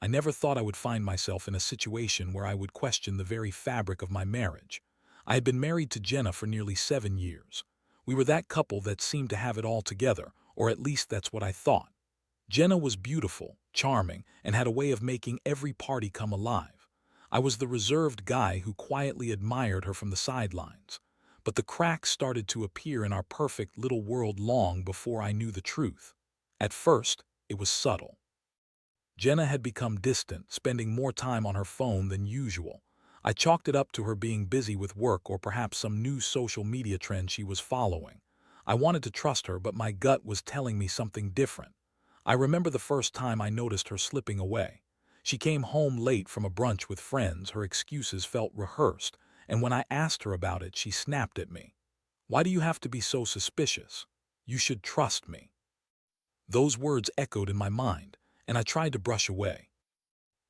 I never thought I would find myself in a situation where I would question the very fabric of my marriage. I had been married to Jenna for nearly 7 years. We were that couple that seemed to have it all together, or at least that's what I thought. Jenna was beautiful, charming, and had a way of making every party come alive. I was the reserved guy who quietly admired her from the sidelines. But the cracks started to appear in our perfect little world long before I knew the truth. At first, it was subtle. Jenna had become distant, spending more time on her phone than usual. I chalked it up to her being busy with work or perhaps some new social media trend she was following. I wanted to trust her, but my gut was telling me something different. I remember the first time I noticed her slipping away. She came home late from a brunch with friends, her excuses felt rehearsed, and when I asked her about it, she snapped at me. "Why do you have to be so suspicious? You should trust me." Those words echoed in my mind, and I tried to brush away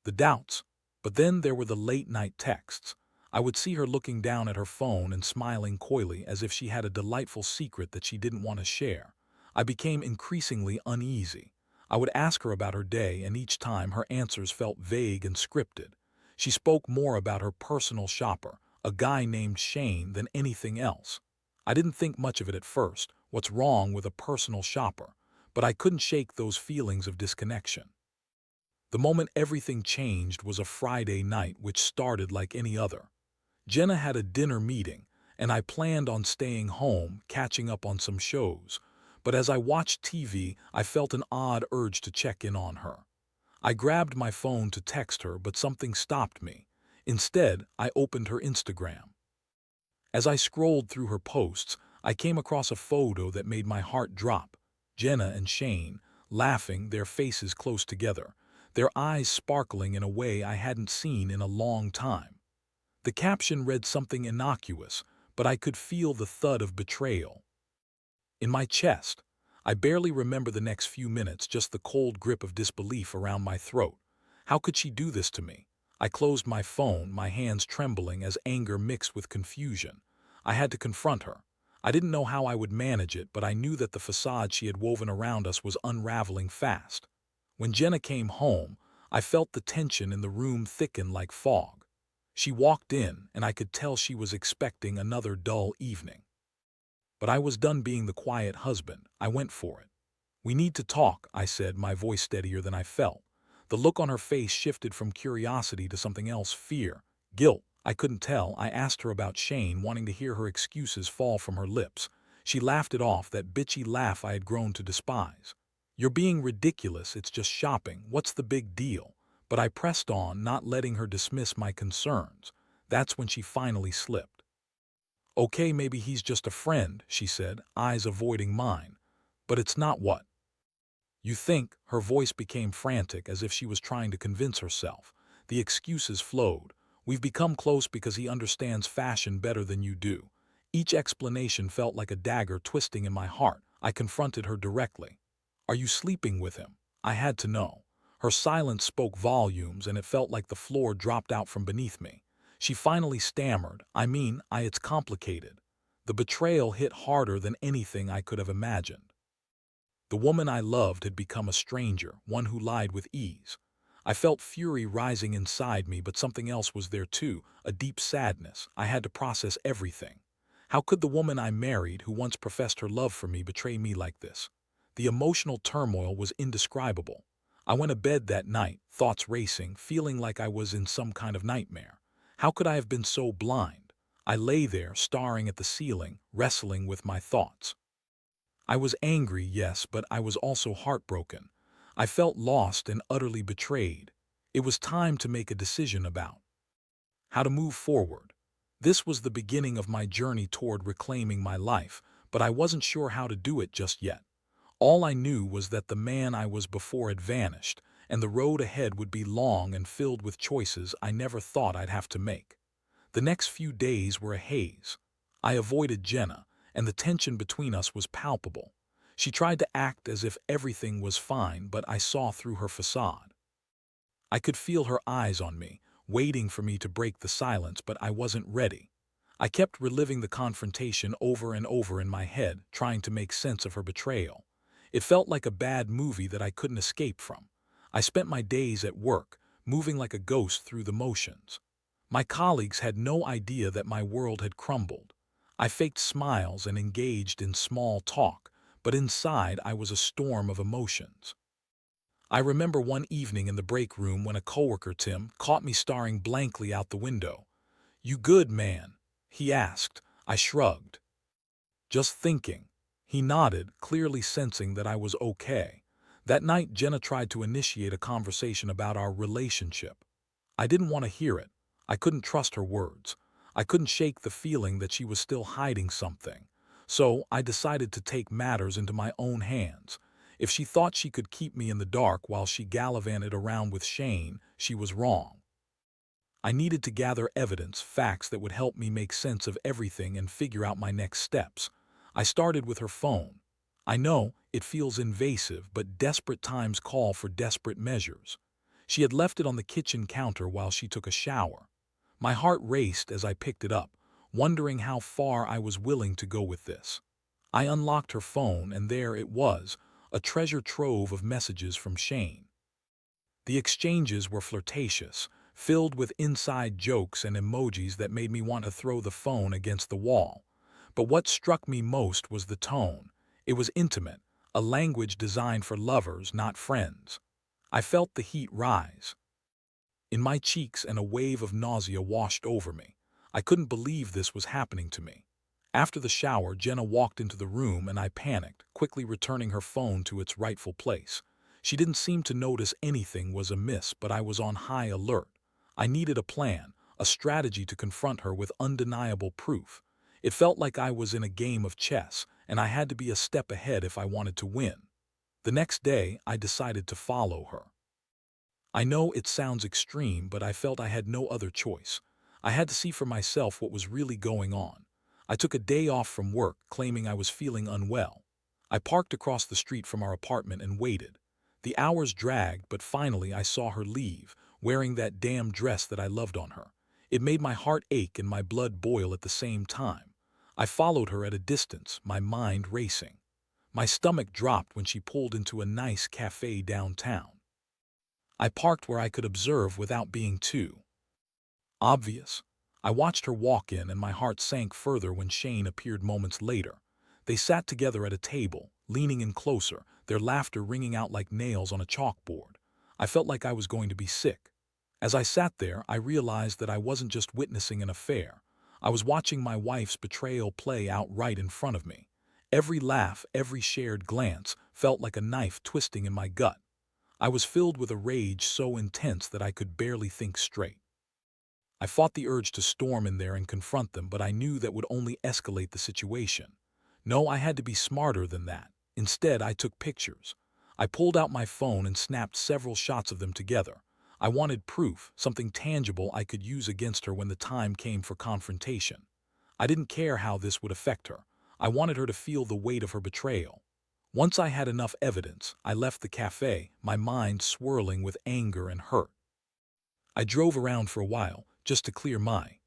the doubts. But then there were the late-night texts. I would see her looking down at her phone and smiling coyly as if she had a delightful secret that she didn't want to share. I became increasingly uneasy. I would ask her about her day, and each time her answers felt vague and scripted. She spoke more about her personal shopper, a guy named Shane, than anything else. I didn't think much of it at first. What's wrong with a personal shopper? But I couldn't shake those feelings of disconnection. The moment everything changed was a Friday night which started like any other. Jenna had a dinner meeting, and I planned on staying home, catching up on some shows. But as I watched TV, I felt an odd urge to check in on her. I grabbed my phone to text her, but something stopped me. Instead, I opened her Instagram. As I scrolled through her posts, I came across a photo that made my heart drop. Jenna and Shane, laughing, their faces close together, their eyes sparkling in a way I hadn't seen in a long time. The caption read something innocuous, but I could feel the thud of betrayal in my chest. I barely remember the next few minutes, just the cold grip of disbelief around my throat. How could she do this to me? I closed my phone, my hands trembling as anger mixed with confusion. I had to confront her. I didn't know how I would manage it, but I knew that the facade she had woven around us was unraveling fast. When Jenna came home, I felt the tension in the room thicken like fog. She walked in, and I could tell she was expecting another dull evening. But I was done being the quiet husband. I went for it. "We need to talk," I said, my voice steadier than I felt. The look on her face shifted from curiosity to something else, fear, guilt. I couldn't tell. I asked her about Shane, wanting to hear her excuses fall from her lips. She laughed it off, that bitchy laugh I had grown to despise. "You're being ridiculous. It's just shopping. What's the big deal?" But I pressed on, not letting her dismiss my concerns. That's when she finally slipped. "Okay, maybe he's just a friend," she said, eyes avoiding mine. "But it's not what you think." Her voice became frantic, as if she was trying to convince herself. The excuses flowed. "We've become close because he understands fashion better than you do." Each explanation felt like a dagger twisting in my heart. I confronted her directly. "Are you sleeping with him?" I had to know. Her silence spoke volumes, and it felt like the floor dropped out from beneath me. She finally stammered, "It's complicated." The betrayal hit harder than anything I could have imagined. The woman I loved had become a stranger, one who lied with ease. I felt fury rising inside me, but something else was there too, a deep sadness. I had to process everything. How could the woman I married, who once professed her love for me, betray me like this? The emotional turmoil was indescribable. I went to bed that night, thoughts racing, feeling like I was in some kind of nightmare. How could I have been so blind? I lay there, staring at the ceiling, wrestling with my thoughts. I was angry, yes, but I was also heartbroken. I felt lost and utterly betrayed. It was time to make a decision about how to move forward. This was the beginning of my journey toward reclaiming my life, but I wasn't sure how to do it just yet. All I knew was that the man I was before had vanished, and the road ahead would be long and filled with choices I never thought I'd have to make. The next few days were a haze. I avoided Jenna, and the tension between us was palpable. She tried to act as if everything was fine, but I saw through her facade. I could feel her eyes on me, waiting for me to break the silence, but I wasn't ready. I kept reliving the confrontation over and over in my head, trying to make sense of her betrayal. It felt like a bad movie that I couldn't escape from. I spent my days at work, moving like a ghost through the motions. My colleagues had no idea that my world had crumbled. I faked smiles and engaged in small talk, but inside I was a storm of emotions. I remember one evening in the break room when a coworker, Tim, caught me staring blankly out the window. "You good, man?" he asked. I shrugged. "Just thinking." He nodded, clearly sensing that I was okay. That night, Jenna tried to initiate a conversation about our relationship. I didn't want to hear it. I couldn't trust her words. I couldn't shake the feeling that she was still hiding something. So I decided to take matters into my own hands. If she thought she could keep me in the dark while she gallivanted around with Shane, she was wrong. I needed to gather evidence, facts that would help me make sense of everything and figure out my next steps. I started with her phone. I know it feels invasive, but desperate times call for desperate measures. She had left it on the kitchen counter while she took a shower. My heart raced as I picked it up, wondering how far I was willing to go with this. I unlocked her phone, and there it was, a treasure trove of messages from Shane. The exchanges were flirtatious, filled with inside jokes and emojis that made me want to throw the phone against the wall. But what struck me most was the tone. It was intimate, a language designed for lovers, not friends. I felt the heat rise in my cheeks and a wave of nausea washed over me. I couldn't believe this was happening to me. After the shower, Jenna walked into the room and I panicked, quickly returning her phone to its rightful place. She didn't seem to notice anything was amiss, but I was on high alert. I needed a plan, a strategy to confront her with undeniable proof. It felt like I was in a game of chess, and I had to be a step ahead if I wanted to win. The next day, I decided to follow her. I know it sounds extreme, but I felt I had no other choice. I had to see for myself what was really going on. I took a day off from work, claiming I was feeling unwell. I parked across the street from our apartment and waited. The hours dragged, but finally I saw her leave, wearing that damn dress that I loved on her. It made my heart ache and my blood boil at the same time. I followed her at a distance, my mind racing. My stomach dropped when she pulled into a nice cafe downtown. I parked where I could observe without being too obvious. I watched her walk in, and my heart sank further when Shane appeared moments later. They sat together at a table, leaning in closer, their laughter ringing out like nails on a chalkboard. I felt like I was going to be sick. As I sat there, I realized that I wasn't just witnessing an affair. I was watching my wife's betrayal play out right in front of me. Every laugh, every shared glance felt like a knife twisting in my gut. I was filled with a rage so intense that I could barely think straight. I fought the urge to storm in there and confront them, but I knew that would only escalate the situation. No, I had to be smarter than that. Instead, I took pictures. I pulled out my phone and snapped several shots of them together. I wanted proof, something tangible I could use against her when the time came for confrontation. I didn't care how this would affect her. I wanted her to feel the weight of her betrayal. Once I had enough evidence, I left the cafe, my mind swirling with anger and hurt. I drove around for a while, just to clear my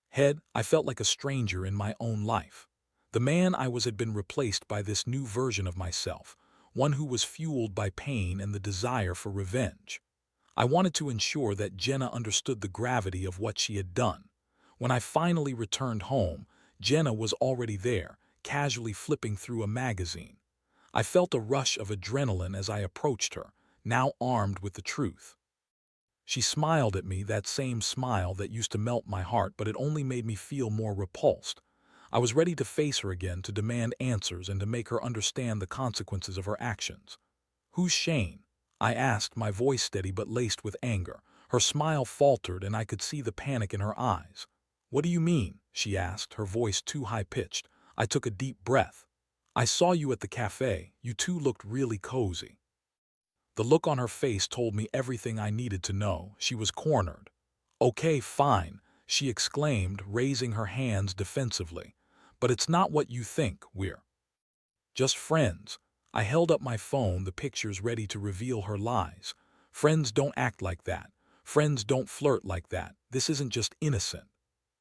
head. I felt like a stranger in my own life. The man I was had been replaced by this new version of myself, one who was fueled by pain and the desire for revenge. I wanted to ensure that Jenna understood the gravity of what she had done. When I finally returned home, Jenna was already there, casually flipping through a magazine. I felt a rush of adrenaline as I approached her, now armed with the truth. She smiled at me, that same smile that used to melt my heart, but it only made me feel more repulsed. I was ready to face her again, to demand answers and to make her understand the consequences of her actions. "Who's Shane?" I asked, my voice steady but laced with anger. Her smile faltered, and I could see the panic in her eyes. "What do you mean?" she asked, her voice too high-pitched. I took a deep breath. "I saw you at the cafe. You two looked really cozy." The look on her face told me everything I needed to know. She was cornered. "Okay, fine," she exclaimed, raising her hands defensively. "But it's not what you think. We're just friends." I held up my phone, the pictures ready to reveal her lies. "Friends don't act like that. Friends don't flirt like that. This isn't just innocent."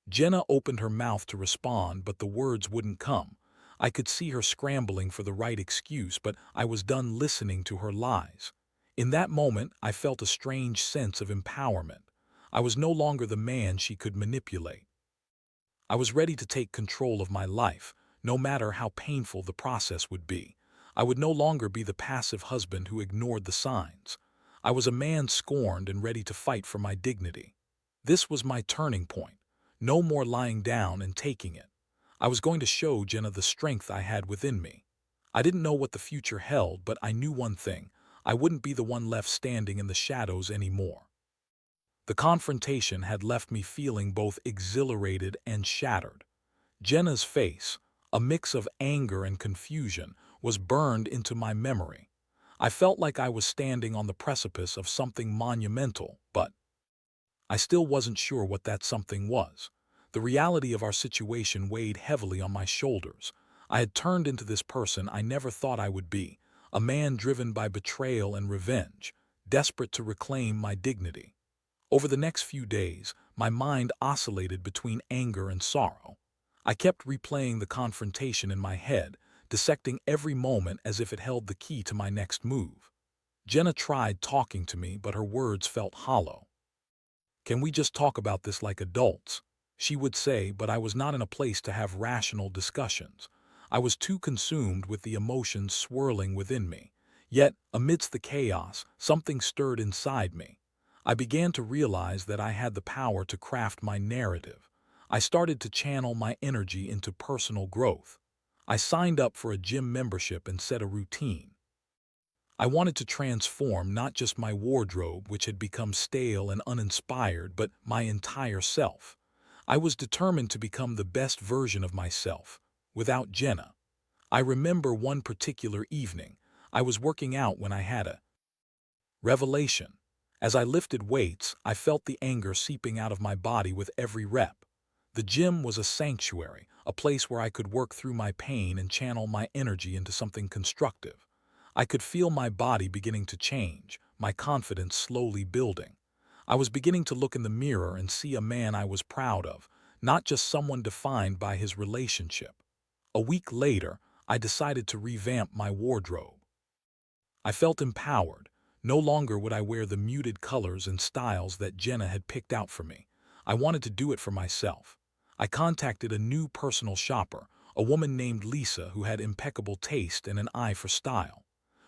Jenna opened her mouth to respond, but the words wouldn't come. I could see her scrambling for the right excuse, but I was done listening to her lies. In that moment, I felt a strange sense of empowerment. I was no longer the man she could manipulate. I was ready to take control of my life, no matter how painful the process would be. I would no longer be the passive husband who ignored the signs. I was a man scorned and ready to fight for my dignity. This was my turning point. No more lying down and taking it. I was going to show Jenna the strength I had within me. I didn't know what the future held, but I knew one thing. I wouldn't be the one left standing in the shadows anymore. The confrontation had left me feeling both exhilarated and shattered. Jenna's face, a mix of anger and confusion, was burned into my memory. I felt like I was standing on the precipice of something monumental, but I still wasn't sure what that something was. The reality of our situation weighed heavily on my shoulders. I had turned into this person I never thought I would be, a man driven by betrayal and revenge, desperate to reclaim my dignity. Over the next few days, my mind oscillated between anger and sorrow. I kept replaying the confrontation in my head, dissecting every moment as if it held the key to my next move. Jenna tried talking to me, but her words felt hollow. "Can we just talk about this like adults?" she would say, but I was not in a place to have rational discussions. I was too consumed with the emotions swirling within me. Yet, amidst the chaos, something stirred inside me. I began to realize that I had the power to craft my narrative. I started to channel my energy into personal growth. I signed up for a gym membership and set a routine. I wanted to transform not just my wardrobe, which had become stale and uninspired, but my entire self. I was determined to become the best version of myself, without Jenna. I remember one particular evening. I was working out when I had a revelation. As I lifted weights, I felt the anger seeping out of my body with every rep. The gym was a sanctuary, a place where I could work through my pain and channel my energy into something constructive. I could feel my body beginning to change, my confidence slowly building. I was beginning to look in the mirror and see a man I was proud of, not just someone defined by his relationship. A week later, I decided to revamp my wardrobe. I felt empowered. No longer would I wear the muted colors and styles that Jenna had picked out for me. I wanted to do it for myself. I contacted a new personal shopper, a woman named Lisa who had impeccable taste and an eye for style.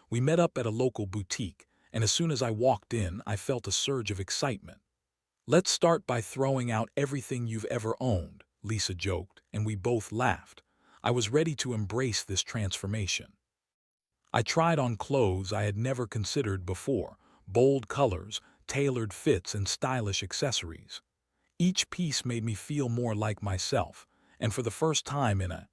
We met up at a local boutique, and as soon as I walked in, I felt a surge of excitement. "Let's start by throwing out everything you've ever owned," Lisa joked, and we both laughed. I was ready to embrace this transformation. I tried on clothes I had never considered before, bold colors, tailored fits, and stylish accessories. Each piece made me feel more like myself, and for the first time in a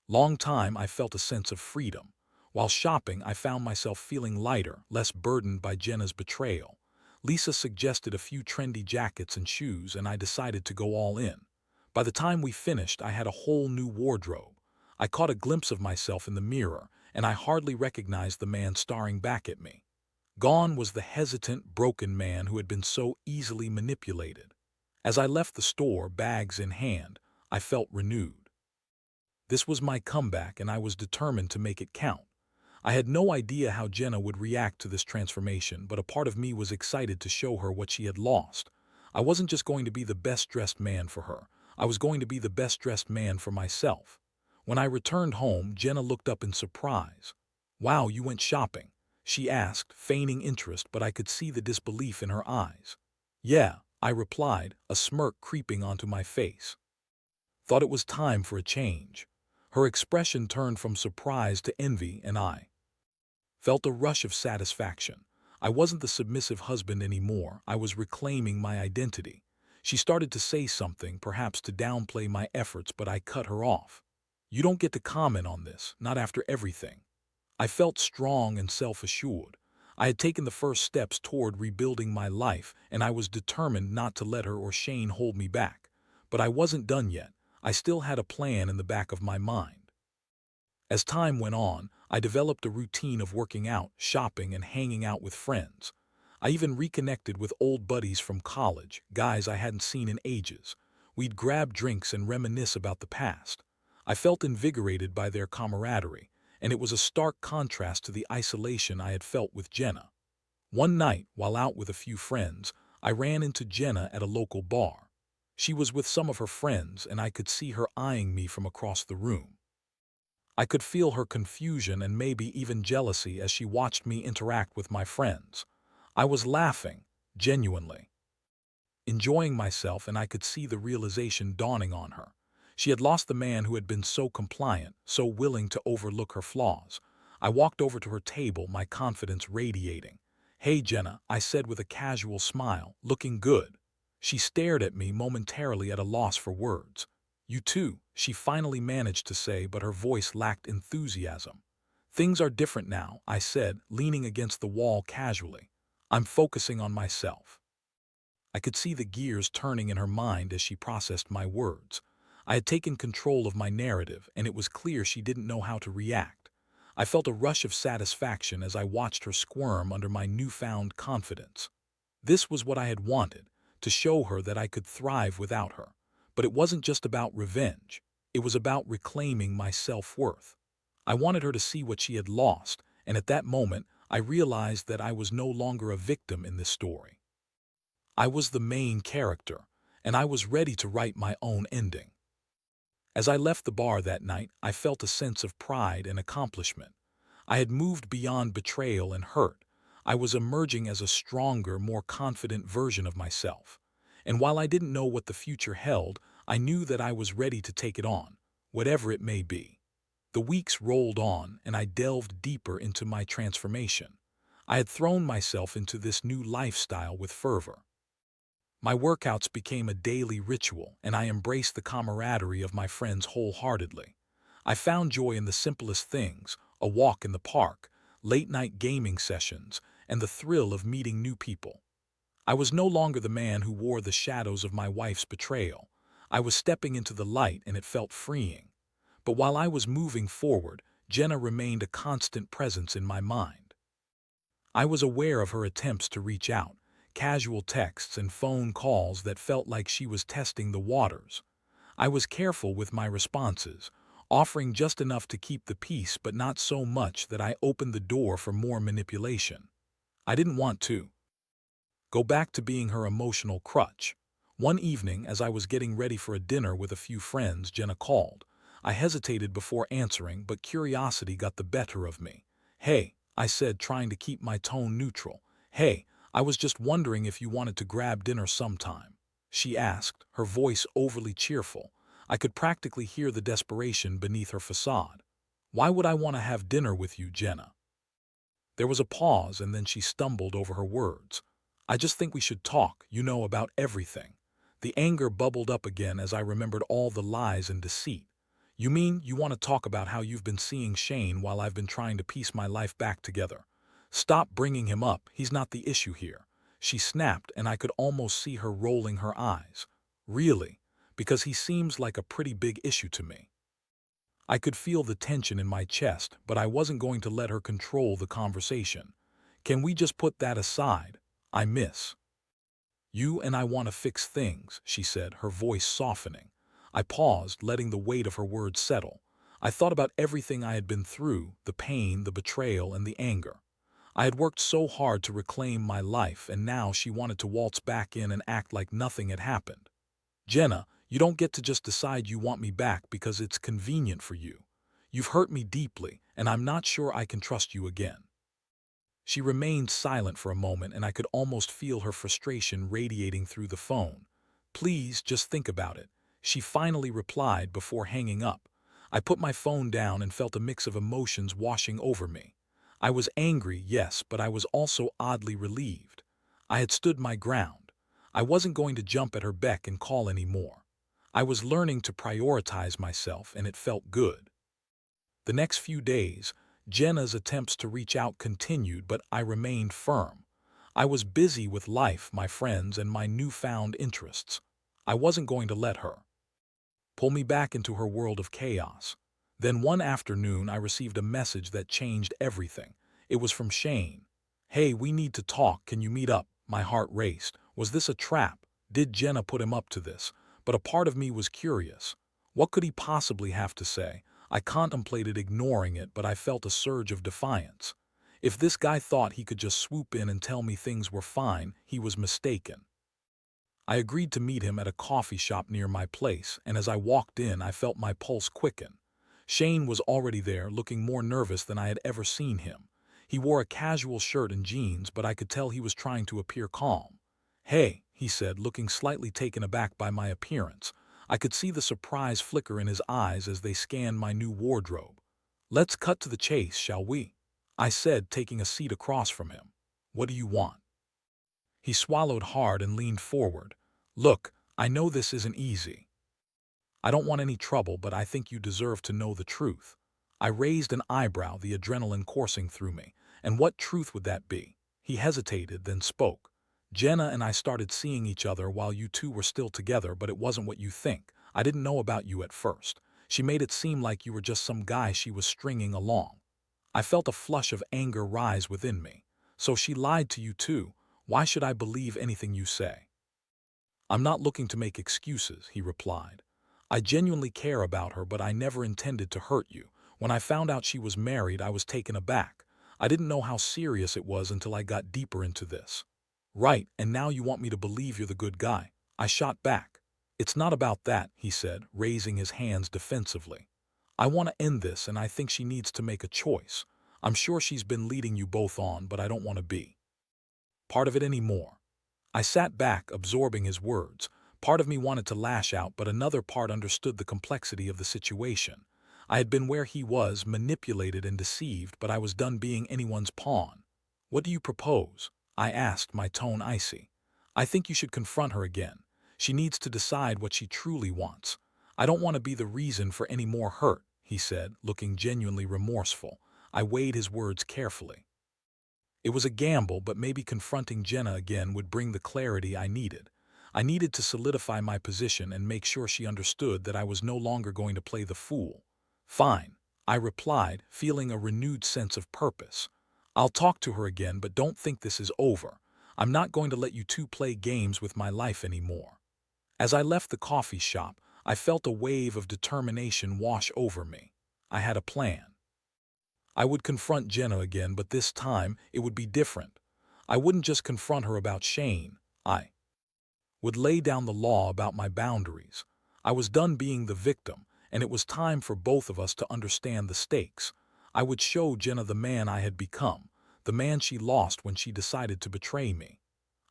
long time I felt a sense of freedom. While shopping, I found myself feeling lighter, less burdened by Jenna's betrayal. Lisa suggested a few trendy jackets and shoes, and I decided to go all in. By the time we finished, I had a whole new wardrobe. I caught a glimpse of myself in the mirror, and I hardly recognized the man staring back at me. Gone was the hesitant, broken man who had been so easily manipulated. As I left the store, bags in hand, I felt renewed. This was my comeback, and I was determined to make it count. I had no idea how Jenna would react to this transformation, but a part of me was excited to show her what she had lost. I wasn't just going to be the best-dressed man for her. I was going to be the best-dressed man for myself. When I returned home, Jenna looked up in surprise. "Wow, you went shopping?" she asked, feigning interest, but I could see the disbelief in her eyes. "Yeah," I replied, a smirk creeping onto my face. "Thought it was time for a change." Her expression turned from surprise to envy, and I felt a rush of satisfaction. I wasn't the submissive husband anymore. I was reclaiming my identity. She started to say something, perhaps to downplay my efforts, but I cut her off. "You don't get to comment on this, not after everything." I felt strong and self-assured. I had taken the first steps toward rebuilding my life, and I was determined not to let her or Shane hold me back. But I wasn't done yet. I still had a plan in the back of my mind. As time went on, I developed a routine of working out, shopping, and hanging out with friends. I even reconnected with old buddies from college, guys I hadn't seen in ages. We'd grab drinks and reminisce about the past. I felt invigorated by their camaraderie, and it was a stark contrast to the isolation I had felt with Jenna. One night, while out with a few friends, I ran into Jenna at a local bar. She was with some of her friends, and I could see her eyeing me from across the room. I could feel her confusion and maybe even jealousy as she watched me interact with my friends. I was laughing, genuinely, enjoying myself, and I could see the realization dawning on her. She had lost the man who had been so compliant, so willing to overlook her flaws. I walked over to her table, my confidence radiating. "Hey, Jenna," I said with a casual smile, "looking good." She stared at me, momentarily at a loss for words. "You too," she finally managed to say, but her voice lacked enthusiasm. "Things are different now," I said, leaning against the wall casually. "I'm focusing on myself." I could see the gears turning in her mind as she processed my words. I had taken control of my narrative, and it was clear she didn't know how to react. I felt a rush of satisfaction as I watched her squirm under my newfound confidence. This was what I had wanted, to show her that I could thrive without her. But it wasn't just about revenge. It was about reclaiming my self-worth. I wanted her to see what she had lost, and at that moment, I realized that I was no longer a victim in this story. I was the main character, and I was ready to write my own ending. As I left the bar that night, I felt a sense of pride and accomplishment. I had moved beyond betrayal and hurt. I was emerging as a stronger, more confident version of myself. And while I didn't know what the future held, I knew that I was ready to take it on, whatever it may be. The weeks rolled on, and I delved deeper into my transformation. I had thrown myself into this new lifestyle with fervor. My workouts became a daily ritual, and I embraced the camaraderie of my friends wholeheartedly. I found joy in the simplest things: a walk in the park, late-night gaming sessions, and the thrill of meeting new people. I was no longer the man who wore the shadows of my wife's betrayal. I was stepping into the light, and it felt freeing. But while I was moving forward, Jenna remained a constant presence in my mind. I was aware of her attempts to reach out, casual texts and phone calls that felt like she was testing the waters. I was careful with my responses, offering just enough to keep the peace but not so much that I opened the door for more manipulation. I didn't want to go back to being her emotional crutch. One evening, as I was getting ready for a dinner with a few friends, Jenna called. I hesitated before answering, but curiosity got the better of me. "Hey," I said, trying to keep my tone neutral. "Hey, I was just wondering if you wanted to grab dinner sometime," she asked, her voice overly cheerful. I could practically hear the desperation beneath her facade. "Why would I want to have dinner with you, Jenna?" There was a pause, and then she stumbled over her words. "I just think we should talk, about everything." The anger bubbled up again as I remembered all the lies and deceit. "You mean you want to talk about how you've been seeing Shane while I've been trying to piece my life back together? Stop bringing him up, he's not the issue here," she snapped, and I could almost see her rolling her eyes. "Really? Because he seems like a pretty big issue to me." I could feel the tension in my chest, but I wasn't going to let her control the conversation. "Can we just put that aside? I miss you and I want to fix things," she said, her voice softening. I paused, letting the weight of her words settle. I thought about everything I had been through, the pain, the betrayal, and the anger. I had worked so hard to reclaim my life, and now she wanted to waltz back in and act like nothing had happened. "Jenna, you don't get to just decide you want me back because it's convenient for you. You've hurt me deeply, and I'm not sure I can trust you again." She remained silent for a moment, and I could almost feel her frustration radiating through the phone. "Please, just think about it," she finally replied before hanging up. I put my phone down and felt a mix of emotions washing over me. I was angry, yes, but I was also oddly relieved. I had stood my ground. I wasn't going to jump at her beck and call anymore. I was learning to prioritize myself, and it felt good. The next few days, Jenna's attempts to reach out continued, but I remained firm. I was busy with life, my friends, and my newfound interests. I wasn't going to let her pull me back into her world of chaos. Then one afternoon, I received a message that changed everything. It was from Shane. "Hey, we need to talk. Can you meet up?" My heart raced. Was this a trap? Did Jenna put him up to this? But a part of me was curious. What could he possibly have to say? I contemplated ignoring it, but I felt a surge of defiance. If this guy thought he could just swoop in and tell me things were fine, he was mistaken. I agreed to meet him at a coffee shop near my place, and as I walked in, I felt my pulse quicken. Shane was already there, looking more nervous than I had ever seen him. He wore a casual shirt and jeans, but I could tell he was trying to appear calm. "Hey," he said, looking slightly taken aback by my appearance. I could see the surprise flicker in his eyes as they scanned my new wardrobe. "Let's cut to the chase, shall we?" I said, taking a seat across from him. "What do you want?" He swallowed hard and leaned forward. "Look, I know this isn't easy. I don't want any trouble, but I think you deserve to know the truth." I raised an eyebrow, the adrenaline coursing through me. "And what truth would that be?" He hesitated, then spoke. "Jenna and I started seeing each other while you two were still together, but it wasn't what you think. I didn't know about you at first. She made it seem like you were just some guy she was stringing along." I felt a flush of anger rise within me. "So she lied to you too? Why should I believe anything you say?" "I'm not looking to make excuses," he replied. "I genuinely care about her, but I never intended to hurt you. When I found out she was married, I was taken aback. I didn't know how serious it was until I got deeper into this." "Right, and now you want me to believe you're the good guy?" I shot back. "It's not about that," he said, raising his hands defensively. "I want to end this, and I think she needs to make a choice. I'm sure she's been leading you both on, but I don't want to be part of it anymore." I sat back, absorbing his words. Part of me wanted to lash out, but another part understood the complexity of the situation. I had been where he was, manipulated and deceived, but I was done being anyone's pawn. "What do you propose?" I asked, my tone icy. "I think you should confront her again. She needs to decide what she truly wants. I don't want to be the reason for any more hurt," he said, looking genuinely remorseful. I weighed his words carefully. It was a gamble, but maybe confronting Jenna again would bring the clarity I needed. I needed to solidify my position and make sure she understood that I was no longer going to play the fool. "Fine," I replied, feeling a renewed sense of purpose. "I'll talk to her again, but don't think this is over. I'm not going to let you two play games with my life anymore." As I left the coffee shop, I felt a wave of determination wash over me. I had a plan. I would confront Jenna again, but this time it would be different. I wouldn't just confront her about Shane. I would lay down the law about my boundaries. I was done being the victim, and it was time for both of us to understand the stakes. I would show Jenna the man I had become, the man she lost when she decided to betray me.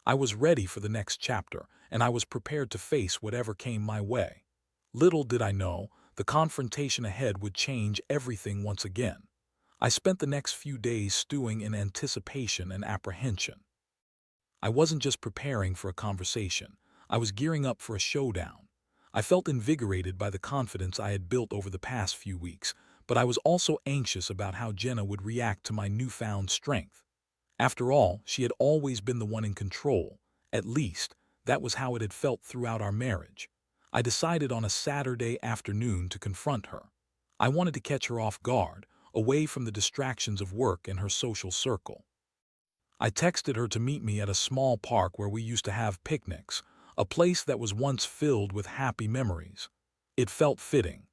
I was ready for the next chapter, and I was prepared to face whatever came my way. Little did I know, the confrontation ahead would change everything once again. I spent the next few days stewing in anticipation and apprehension. I wasn't just preparing for a conversation. I was gearing up for a showdown. I felt invigorated by the confidence I had built over the past few weeks, but I was also anxious about how Jenna would react to my newfound strength. After all, she had always been the one in control. At least, that was how it had felt throughout our marriage. I decided on a Saturday afternoon to confront her. I wanted to catch her off guard, away from the distractions of work and her social circle. I texted her to meet me at a small park where we used to have picnics, a place that was once filled with happy memories. It felt fitting.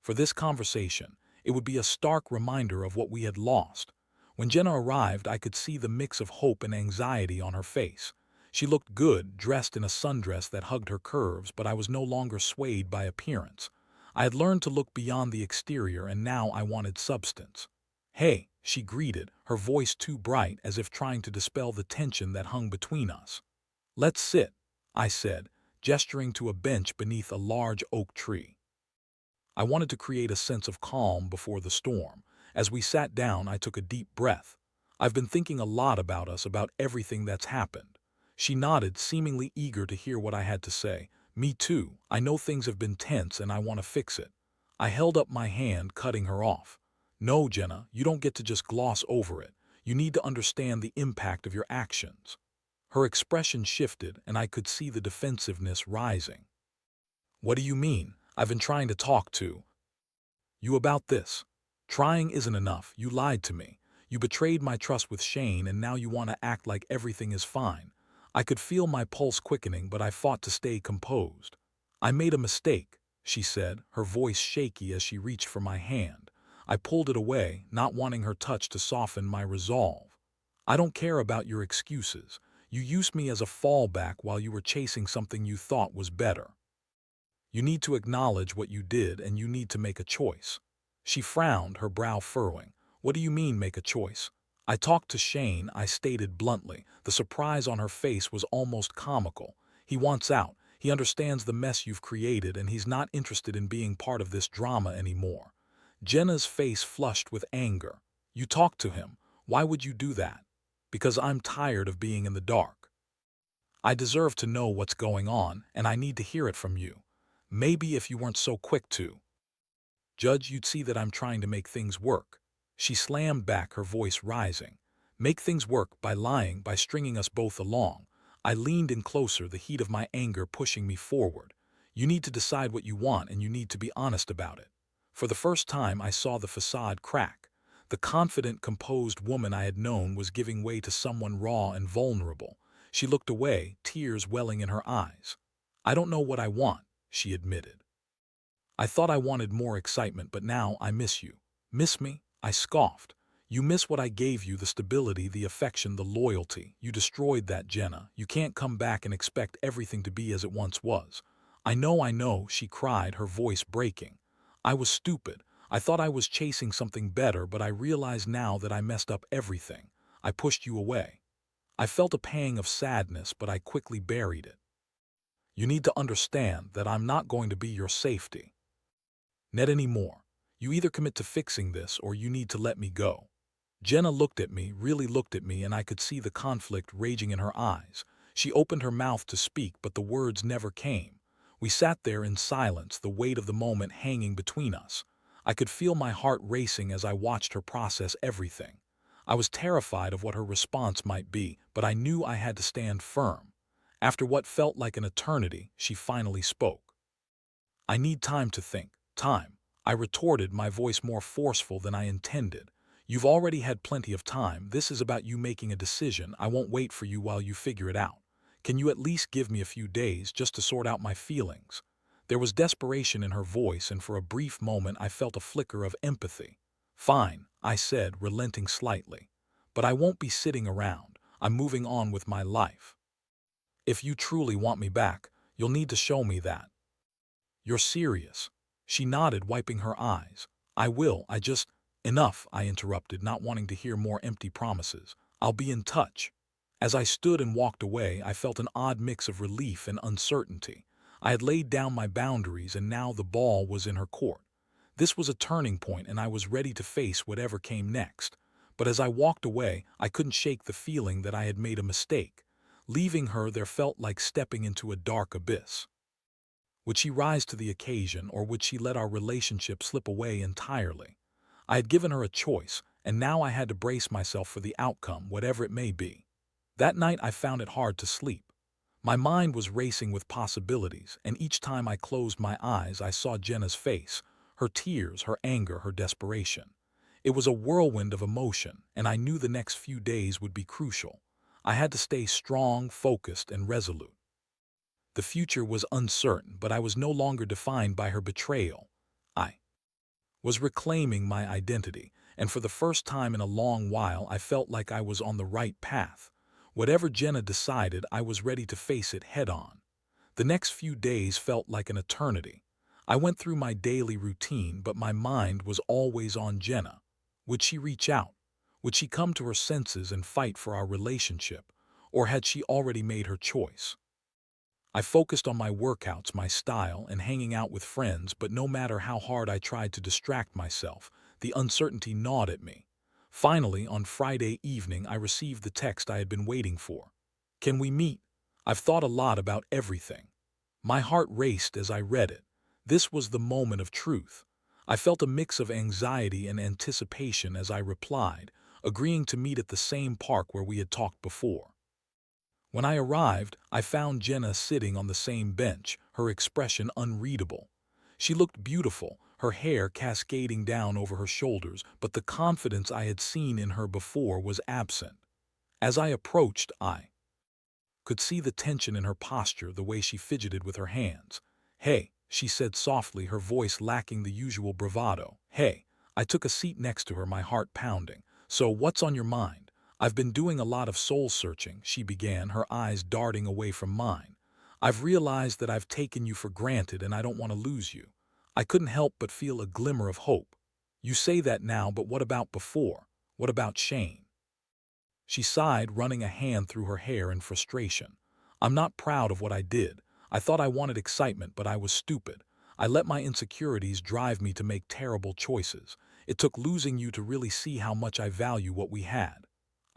For this conversation, it would be a stark reminder of what we had lost. When Jenna arrived, I could see the mix of hope and anxiety on her face. She looked good, dressed in a sundress that hugged her curves, but I was no longer swayed by appearance. I had learned to look beyond the exterior, and now I wanted substance. "Hey," she greeted, her voice too bright, as if trying to dispel the tension that hung between us. "Let's sit," I said, gesturing to a bench beneath a large oak tree. I wanted to create a sense of calm before the storm. As we sat down, I took a deep breath. "I've been thinking a lot about us, about everything that's happened." She nodded, seemingly eager to hear what I had to say. "Me too. I know things have been tense and I want to fix it." I held up my hand, cutting her off. "No, Jenna, you don't get to just gloss over it. You need to understand the impact of your actions." Her expression shifted, and I could see the defensiveness rising. "What do you mean? I've been trying to talk to you about this." "Trying isn't enough. You lied to me. You betrayed my trust with Shane, and now you want to act like everything is fine." I could feel my pulse quickening, but I fought to stay composed. "I made a mistake," she said, her voice shaky as she reached for my hand. I pulled it away, not wanting her touch to soften my resolve. I don't care about your excuses. You used me as a fallback while you were chasing something you thought was better. You need to acknowledge what you did and you need to make a choice. She frowned, her brow furrowing. What do you mean, make a choice? I talked to Shane, I stated bluntly. The surprise on her face was almost comical. He wants out. He understands the mess you've created and he's not interested in being part of this drama anymore. Jenna's face flushed with anger. You talked to him. Why would you do that? Because I'm tired of being in the dark. I deserve to know what's going on, and I need to hear it from you. Maybe if you weren't so quick to judge, you'd see that I'm trying to make things work. She slammed back, her voice rising. Make things work by lying, by stringing us both along. I leaned in closer, the heat of my anger pushing me forward. You need to decide what you want and you need to be honest about it. For the first time, I saw the facade crack. The confident, composed woman I had known was giving way to someone raw and vulnerable. She looked away, tears welling in her eyes. I don't know what I want, she admitted. I thought I wanted more excitement, but now I miss you. Miss me? I scoffed. You miss what I gave you, the stability, the affection, the loyalty. You destroyed that, Jenna. You can't come back and expect everything to be as it once was. I know, she cried, her voice breaking. I was stupid. I thought I was chasing something better, but I realize now that I messed up everything. I pushed you away. I felt a pang of sadness, but I quickly buried it. You need to understand that I'm not going to be your safety net anymore. You either commit to fixing this or you need to let me go. Jenna looked at me, really looked at me, and I could see the conflict raging in her eyes. She opened her mouth to speak, but the words never came. We sat there in silence, the weight of the moment hanging between us. I could feel my heart racing as I watched her process everything. I was terrified of what her response might be, but I knew I had to stand firm. After what felt like an eternity, she finally spoke. I need time to think. Time, I retorted, my voice more forceful than I intended. You've already had plenty of time. This is about you making a decision. I won't wait for you while you figure it out. Can you at least give me a few days just to sort out my feelings? There was desperation in her voice, and for a brief moment I felt a flicker of empathy. Fine, I said, relenting slightly. But I won't be sitting around. I'm moving on with my life. If you truly want me back, you'll need to show me that. You're serious. She nodded, wiping her eyes. I will, Enough, I interrupted, not wanting to hear more empty promises. I'll be in touch. As I stood and walked away, I felt an odd mix of relief and uncertainty. I had laid down my boundaries and now the ball was in her court. This was a turning point and I was ready to face whatever came next. But as I walked away, I couldn't shake the feeling that I had made a mistake. Leaving her there felt like stepping into a dark abyss. Would she rise to the occasion, or would she let our relationship slip away entirely? I had given her a choice, and now I had to brace myself for the outcome, whatever it may be. That night I found it hard to sleep. My mind was racing with possibilities, and each time I closed my eyes I saw Jenna's face, her tears, her anger, her desperation. It was a whirlwind of emotion, and I knew the next few days would be crucial. I had to stay strong, focused, and resolute. The future was uncertain, but I was no longer defined by her betrayal. I was reclaiming my identity, and for the first time in a long while I felt like I was on the right path. Whatever Jenna decided, I was ready to face it head-on. The next few days felt like an eternity. I went through my daily routine, but my mind was always on Jenna. Would she reach out? Would she come to her senses and fight for our relationship? Or had she already made her choice? I focused on my workouts, my style, and hanging out with friends, but no matter how hard I tried to distract myself, the uncertainty gnawed at me. Finally, on Friday evening, I received the text I had been waiting for. Can we meet? I've thought a lot about everything. My heart raced as I read it. This was the moment of truth. I felt a mix of anxiety and anticipation as I replied, agreeing to meet at the same park where we had talked before. When I arrived, I found Jenna sitting on the same bench, her expression unreadable. She looked beautiful, her hair cascading down over her shoulders, but the confidence I had seen in her before was absent. As I approached, I could see the tension in her posture, the way she fidgeted with her hands. Hey, she said softly, her voice lacking the usual bravado. Hey, I took a seat next to her, my heart pounding. "So, what's on your mind?" "I've been doing a lot of soul-searching," she began, her eyes darting away from mine. "I've realized that I've taken you for granted and I don't want to lose you." I couldn't help but feel a glimmer of hope. "You say that now, but what about before? What about Shane?" She sighed, running a hand through her hair in frustration. "I'm not proud of what I did. I thought I wanted excitement, but I was stupid. I let my insecurities drive me to make terrible choices. It took losing you to really see how much I value what we had."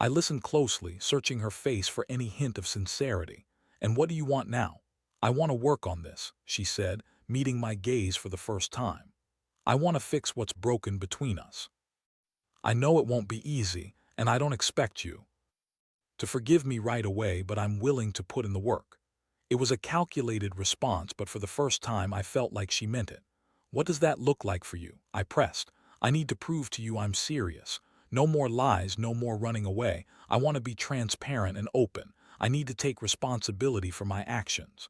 I listened closely, searching her face for any hint of sincerity. "And what do you want now?" "I want to work on this," she said, meeting my gaze for the first time. "I want to fix what's broken between us. I know it won't be easy, and I don't expect you to forgive me right away, but I'm willing to put in the work." It was a calculated response, but for the first time I felt like she meant it. "What does that look like for you?" I pressed. "I need to prove to you I'm serious. No more lies, no more running away. I want to be transparent and open. I need to take responsibility for my actions."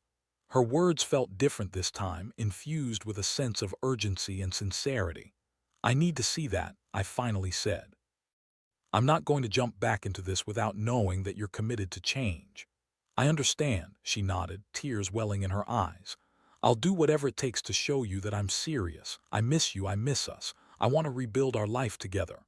Her words felt different this time, infused with a sense of urgency and sincerity. "I need to see that," I finally said. "I'm not going to jump back into this without knowing that you're committed to change." "I understand," she nodded, tears welling in her eyes. "I'll do whatever it takes to show you that I'm serious. I miss you, I miss us. I want to rebuild our life together."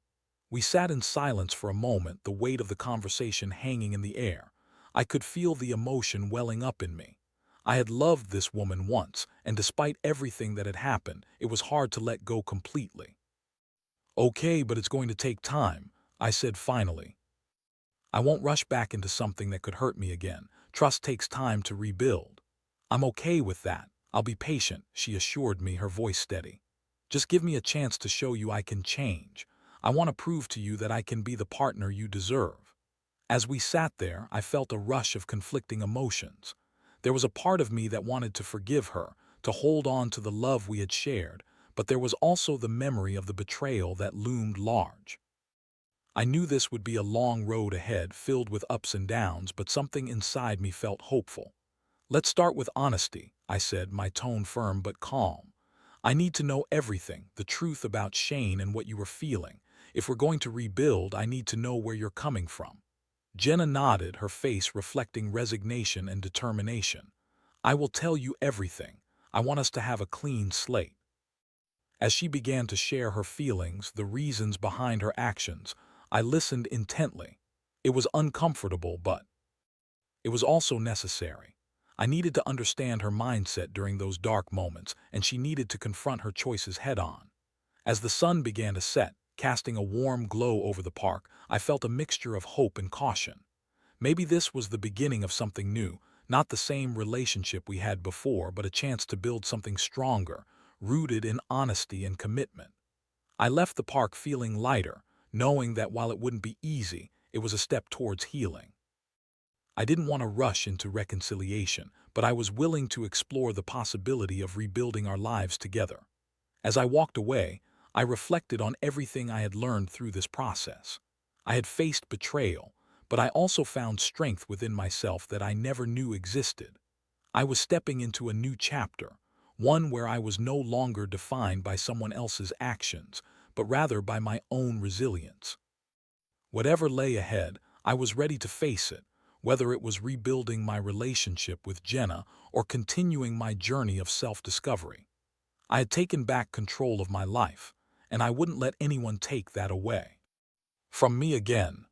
We sat in silence for a moment, the weight of the conversation hanging in the air. I could feel the emotion welling up in me. I had loved this woman once, and despite everything that had happened, it was hard to let go completely. "Okay, but it's going to take time," I said finally. "I won't rush back into something that could hurt me again. Trust takes time to rebuild." "I'm okay with that. I'll be patient," she assured me, her voice steady. "Just give me a chance to show you I can change. I want to prove to you that I can be the partner you deserve." As we sat there, I felt a rush of conflicting emotions. There was a part of me that wanted to forgive her, to hold on to the love we had shared, but there was also the memory of the betrayal that loomed large. I knew this would be a long road ahead, filled with ups and downs, but something inside me felt hopeful. "Let's start with honesty," I said, my tone firm but calm. "I need to know everything, the truth about Shane and what you were feeling. If we're going to rebuild, I need to know where you're coming from." Jenna nodded, her face reflecting resignation and determination. "I will tell you everything. I want us to have a clean slate." As she began to share her feelings, the reasons behind her actions, I listened intently. It was uncomfortable, but it was also necessary. I needed to understand her mindset during those dark moments, and she needed to confront her choices head-on. As the sun began to set, casting a warm glow over the park, I felt a mixture of hope and caution. Maybe this was the beginning of something new, not the same relationship we had before, but a chance to build something stronger, rooted in honesty and commitment. I left the park feeling lighter, knowing that while it wouldn't be easy, it was a step towards healing. I didn't want to rush into reconciliation, but I was willing to explore the possibility of rebuilding our lives together. As I walked away, I reflected on everything I had learned through this process. I had faced betrayal, but I also found strength within myself that I never knew existed. I was stepping into a new chapter, one where I was no longer defined by someone else's actions, but rather by my own resilience. Whatever lay ahead, I was ready to face it, whether it was rebuilding my relationship with Jenna or continuing my journey of self-discovery. I had taken back control of my life, and I wouldn't let anyone take that away from me again.